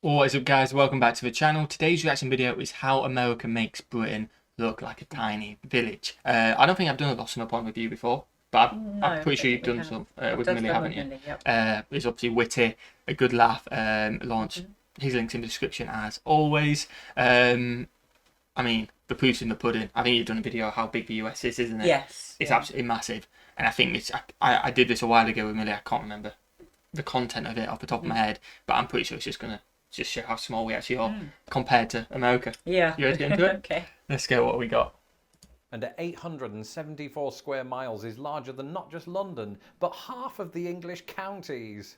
What is up, guys? Welcome back to the channel. Today's reaction video is how America makes Britain look like a tiny village. I don't think I've done a Lost in a Pond review before, but I'm No, pretty don't sure think you've we done have. some I've with done Millie, some haven't with you? Millie, yep. It's obviously witty, a good laugh. Launch his links in the description as always. I mean, the proof's in the pudding. I think you've done a video of how big the US is, isn't it? Yes. It's Yeah. absolutely massive, and I think it's. I did this a while ago with Millie. I can't remember the content of it off the top of my head, but I'm pretty sure it's just gonna show how small we actually are compared to America. Yeah. You ready to get into it? Okay. Let's go. What we got? And at 874 square miles is larger than not just London, but half of the English counties.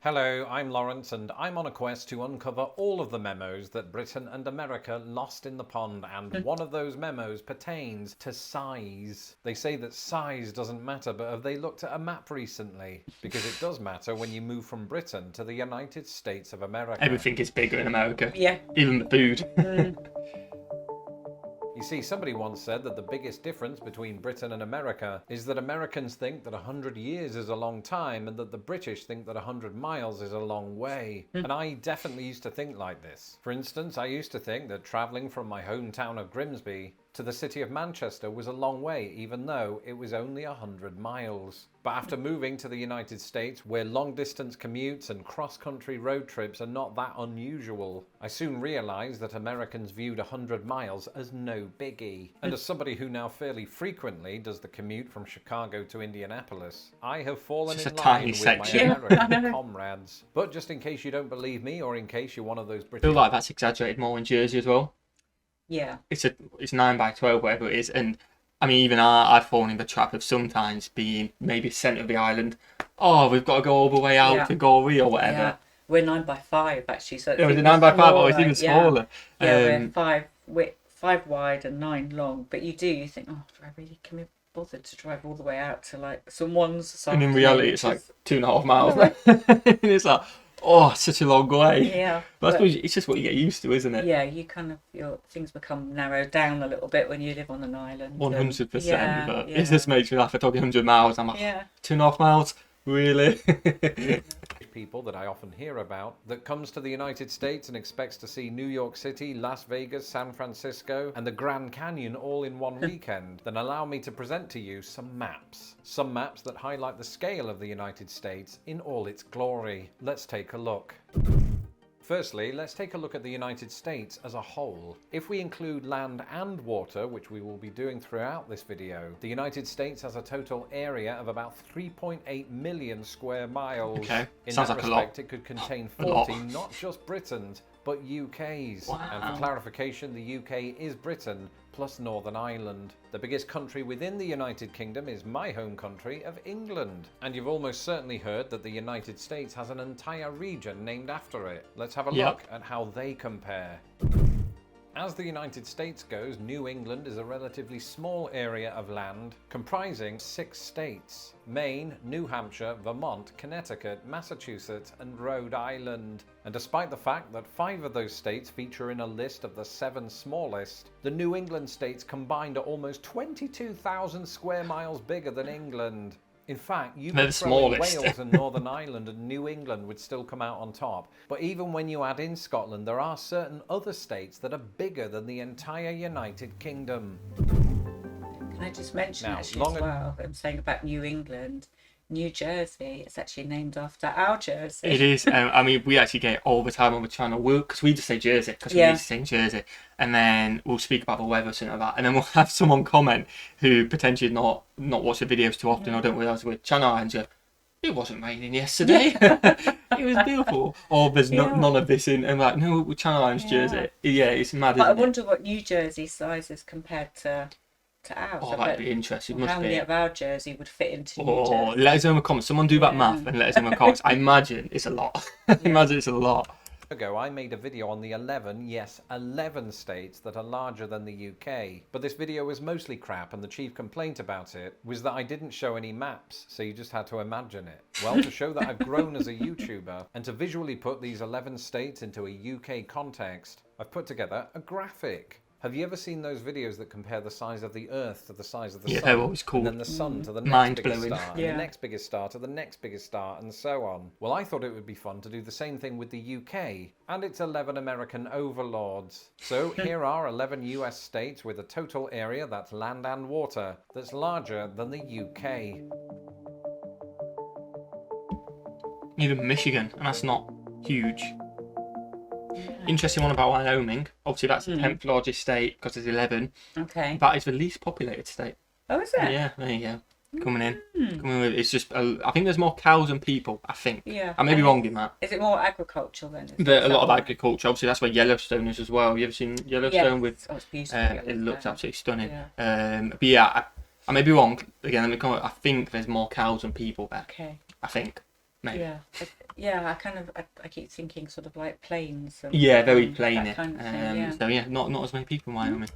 Hello, I'm Lawrence, and I'm on a quest to uncover all of the memos that Britain and America lost in the pond, and one of those memos pertains to size. They say that size doesn't matter, but have they looked at a map recently? Because it does matter when you move from Britain to the United States of America. Everything is bigger in America. Yeah. Even the food. You see, somebody once said that the biggest difference between Britain and America is that Americans think that 100 years is a long time and that the British think that 100 miles is a long way. And I definitely used to think like this. For instance, I used to think that travelling from my hometown of Grimsby to the city of Manchester was a long way, even though it was only 100 miles. But after moving to the United States, where long-distance commutes and cross-country road trips are not that unusual, I soon realised that Americans viewed 100 miles as no biggie. And as somebody who now fairly frequently does the commute from Chicago to Indianapolis, I have fallen Just in a tiny line with section. my American comrades. But just in case you don't believe me, or in case you're one of those I British... feel like that's exaggerated more in Jersey as well. Yeah. It's 9 by 12, whatever it is, and I mean, even I've fallen in the trap of sometimes being maybe centre of the island. Oh, we've got to go all the way out Yeah. to Gorey or whatever. Yeah. We're 9 by 5 actually, so it's It was a even 9 by 5. Oh, it's smaller. even smaller. Yeah, we're 5 wide and 9 long. But you think, oh, do I really can we be bothered to drive all the way out to like someone's? And in reality, it's like 2.5 miles. And it's like, oh, such a long way. Yeah. But I suppose it's just what you get used to, isn't it? Yeah, you kind of things become narrowed down a little bit when you live on an island. 100%. Yeah, But yeah. it just makes me laugh. I talk 100 miles. I'm like, Yeah. 2.5 miles? Really? people that I often hear about that comes to the United States and expects to see New York City, Las Vegas, San Francisco, and the Grand Canyon all in one weekend, then allow me to present to you some maps. Some maps that highlight the scale of the United States in all its glory. Let's take a look. Firstly, let's take a look at the United States as a whole. If we include land and water, which we will be doing throughout this video, the United States has a total area of about 3.8 million square miles. Okay, In sounds that like a lot. respect, it could contain A lot. 40 not just Britain's, but UK's. Wow. And for clarification, the UK is Britain plus Northern Ireland. The biggest country within the United Kingdom is my home country of England. And you've almost certainly heard that the United States has an entire region named after it. Let's have a Yep. look at how they compare. As the United States goes, New England is a relatively small area of land comprising 6 states: Maine, New Hampshire, Vermont, Connecticut, Massachusetts, and Rhode Island. And despite the fact that 5 of those states feature in a list of the 7 smallest, the New England states combined are almost 22,000 square miles bigger than England. In fact, you They're could the throw in smallest. Wales and Northern Ireland and New England would still come out on top. But even when you add in Scotland, there are certain other states that are bigger than the entire United Kingdom. Can I just mention Now, actually as well, I'm saying about New England, New Jersey, it's actually named after our Jersey. It is. I mean, we actually get it all the time on the channel because we just say Jersey because we Yeah. used to say Jersey, and then we'll speak about the weather or something like that, and then we'll have someone comment who potentially not watch the videos too often or don't realise we're Channel Islands. It wasn't raining yesterday. It was beautiful. Or there's none of this in, and like, no, we're Channel Islands, Jersey. Yeah, it's mad. But I Isn't it? wonder what New Jersey size is compared to ours. Oh, I that'd bet- be interesting. well, Must how be. many of our Jersey would fit into New Oh, Jersey? let us know in the comments. Someone do that Yeah. math and let us know in the comments. I imagine it's a lot. I imagine it's a lot. Ago, I made a video on the 11 states that are larger than the UK. But this video was mostly crap, and the chief complaint about it was that I didn't show any maps, so you just had to imagine it. Well, to show that I've grown as a YouTuber, and to visually put these 11 states into a UK context, I've put together a graphic. Have you ever seen those videos that compare the size of the Earth to the size of the Yeah, sun? they're always cool. And then the sun to the next Mind-blowing. biggest star, and Yeah. the next biggest star to the next biggest star, and so on. Well, I thought it would be fun to do the same thing with the UK and its 11 American overlords. So here are 11 US states with a total area, that's land and water, that's larger than the UK. Even Michigan, and that's not huge. Interesting one about Wyoming. Obviously, that's the 10th largest state because there's 11. Okay. That is the least populated state. Oh, is it? Yeah, there you go. Coming in with it's just. I think there's more cows than people. I think. Yeah. I may be wrong in that. Is it more agricultural then? A lot of agriculture. Obviously, that's where Yellowstone is as well. You ever seen Yellowstone with? Oh, it's beautiful. It looks absolutely stunning. Yeah. But yeah, I may be wrong. Again, let me comment. I think there's more cows than people there. Okay. I think. Maybe. Yeah. I keep thinking sort of like plains. And, Yeah, very plain. that kind of thing, So yeah, not as many people in Wyoming.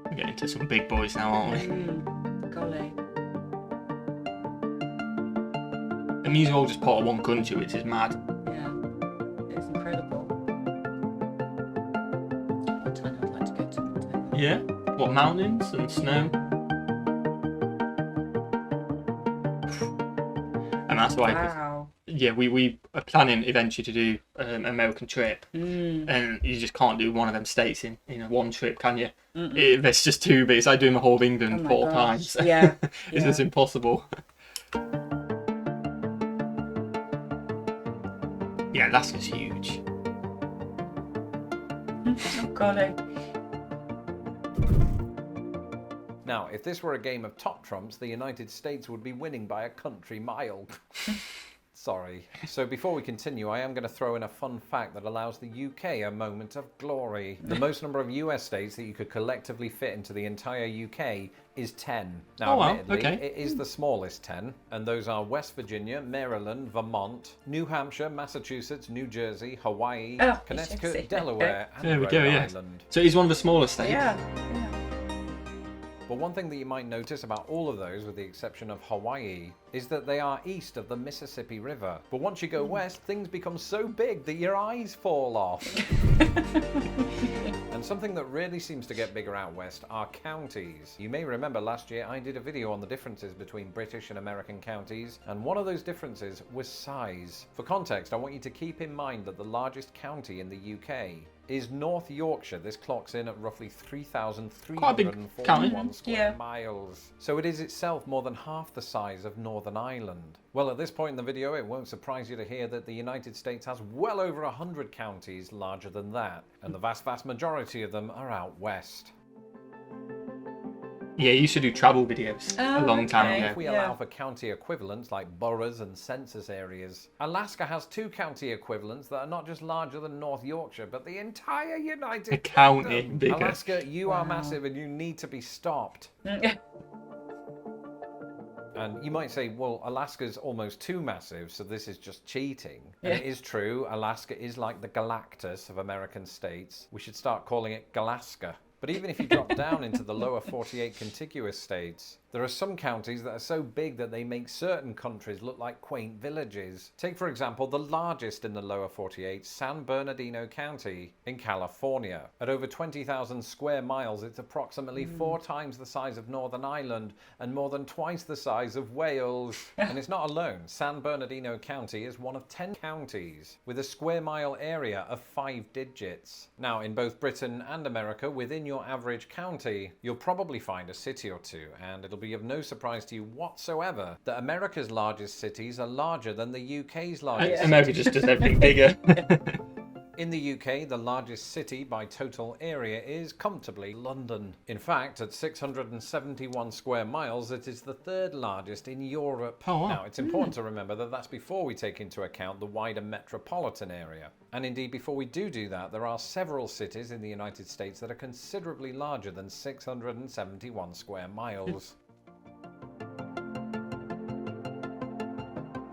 We're getting to some big boys now, aren't we? Golly. And these are all just part of one country, which is mad. Yeah. It's incredible. Montana, I'd like to go to Montana. Yeah. What, mountains and snow? And that's why. Wow. Yeah, we are planning eventually to do an American trip, and you just can't do one of them states in a one trip, can you? There's just too big. It's like doing the whole of England Oh my 4 gosh. times. Yeah. It's just impossible. Yeah, Alaska's huge. Oh, golly. Now, if this were a game of top trumps, the United States would be winning by a country mile. Sorry. So before we continue, I am going to throw in a fun fact that allows the UK a moment of glory. The most number of US states that you could collectively fit into the entire UK is 10. Now, Oh, wow, admittedly, okay. it is the smallest 10, and those are West Virginia, Maryland, Vermont, New Hampshire, Massachusetts, New Jersey, Hawaii, Oh, Connecticut, Jersey. Delaware, and There we Rhode go, yeah. Island. So he's one of the smaller states. Yeah. But one thing that you might notice about all of those, with the exception of Hawaii, is that they are east of the Mississippi River. But once you go west, things become so big that your eyes fall off. And something that really seems to get bigger out west are counties. You may remember last year I did a video on the differences between British and American counties, and one of those differences was size. For context, I want you to keep in mind that the largest county in the UK is North Yorkshire. This clocks in at roughly 3,341 square miles. So it is itself more than half the size of Northern Ireland. Well, at this point in the video, it won't surprise you to hear that the United States has well over 100 counties larger than that, and the vast majority of them are out west. Yeah, you used to do travel videos a long time okay. ago. If we allow for county equivalents like boroughs and census areas, Alaska has 2 county equivalents that are not just larger than North Yorkshire, but the entire United A county Kingdom. bigger. Alaska, you are massive and you need to be stopped. And you might say, well, Alaska's almost too massive, so this is just cheating. And it is true, Alaska is like the Galactus of American states. We should start calling it Galaska. But even if you drop down into the lower 48 contiguous states, there are some counties that are so big that they make certain countries look like quaint villages. Take, for example, the largest in the lower 48, San Bernardino County in California. At over 20,000 square miles, it's approximately 4 times the size of Northern Ireland and more than twice the size of Wales. And it's not alone. San Bernardino County is one of 10 counties with a square mile area of 5 digits. Now, in both Britain and America, within your average county, you'll probably find a city or two, and it'll be of no surprise to you whatsoever that America's largest cities are larger than the UK's largest America just does everything bigger. In the UK, the largest city by total area is comfortably London. In fact, at 671 square miles, it is the 3rd largest in Europe. Oh, wow. Now, it's important to remember that that's before we take into account the wider metropolitan area. And indeed, before we do that, there are several cities in the United States that are considerably larger than 671 square miles.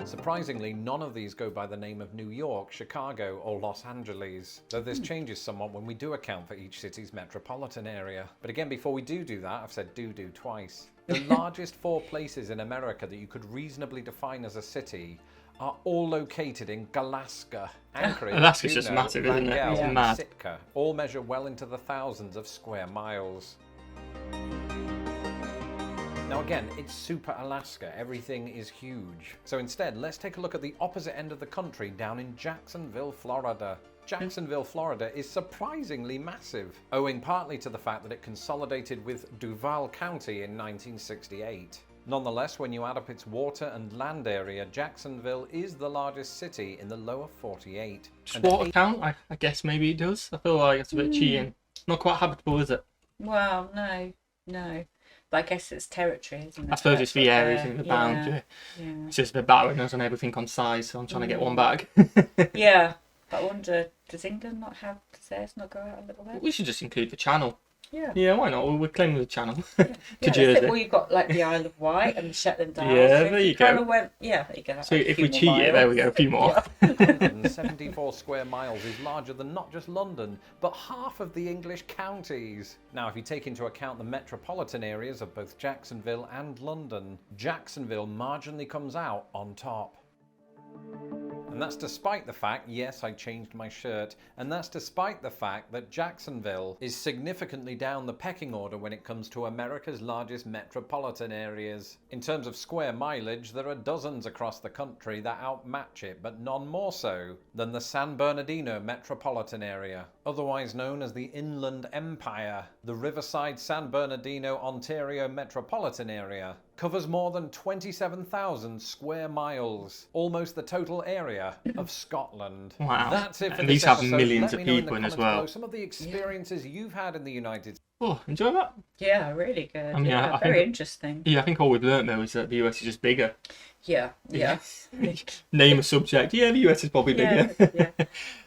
Surprisingly, none of these go by the name of New York, Chicago, or Los Angeles, though this changes somewhat when we do account for each city's metropolitan area. But again, before we do that, I've said do twice. The largest 4 places in America that you could reasonably define as a city are all located in Alaska. Anchorage, Alaska's just massive, isn't it? Wrangell, It's and mad. Sitka all measure well into the thousands of square miles. Now again, it's super Alaska, everything is huge. So instead, let's take a look at the opposite end of the country down in Jacksonville, Florida. Jacksonville, Florida is surprisingly massive, owing partly to the fact that it consolidated with Duval County in 1968. Nonetheless, when you add up its water and land area, Jacksonville is the largest city in the lower 48. Does water count? I guess maybe it does. I feel like it's a bit cheating. Not quite habitable, is it? Well, no. But I guess it's territory, isn't it? I suppose it's the That's what areas they're- in the boundary. Yeah. It's just a bit battering us on everything on size, so I'm trying to get one back. Yeah. But I wonder, does England not have, does theirs not go out a little bit? We should just include the channel. Yeah. Yeah, why not? We're claiming the channel to Yeah, that's Jersey. it. Well, you've got like the Isle of Wight and the Shetland Isles. Yeah, so there if you kind go. of went, yeah, there you go. So a if few we more cheat it, there we miles. go, a few more. 174 square miles is larger than not just London, but half of the English counties. Now, if you take into account the metropolitan areas of both Jacksonville and London, Jacksonville marginally comes out on top. And that's despite the fact, yes, I changed my shirt, and that's despite the fact that Jacksonville is significantly down the pecking order when it comes to America's largest metropolitan areas. In terms of square mileage, there are dozens across the country that outmatch it, but none more so than the San Bernardino metropolitan area. Otherwise known as the Inland Empire, the Riverside San Bernardino, Ontario metropolitan area covers more than 27,000 square miles, almost the total area of Scotland. Wow. That's it for And this these have episode. millions Let of me know people in the as comments well. below some of the experiences you've had in the United States. Oh, enjoy that? Yeah, really good. I mean, yeah, I very think- interesting. Yeah, I think all we've learnt though is that the US is just bigger. Yeah. Name a subject. Yeah, the US is probably bigger. Yeah,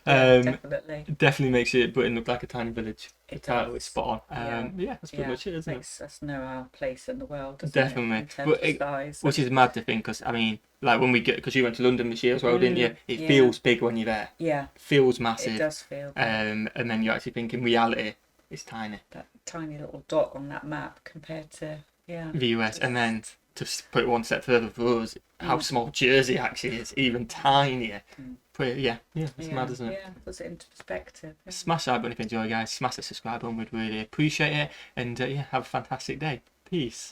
Um, definitely. Definitely makes it Britain look like a tiny village. The It title does. is spot on. Yeah. Yeah, that's pretty much it, isn't it? Makes us know our place in the world, doesn't Definitely. it? In terms But of it- size. Which is mad to think, because I mean, like when we get, because you went to London this year as well, didn't you? It yeah. feels big when you're there. Yeah, It feels it massive. does feel And then you actually think in reality, it's tiny. that tiny little dot on that map compared to, The US, and then to put it one step further for us, how small Jersey actually is, even tinier. Pretty, yeah, it's mad, isn't it? Yeah, puts it into perspective. Yeah. Smash that button if you enjoy, guys. Smash the subscribe button, we'd really appreciate it. And yeah, have a fantastic day. Peace.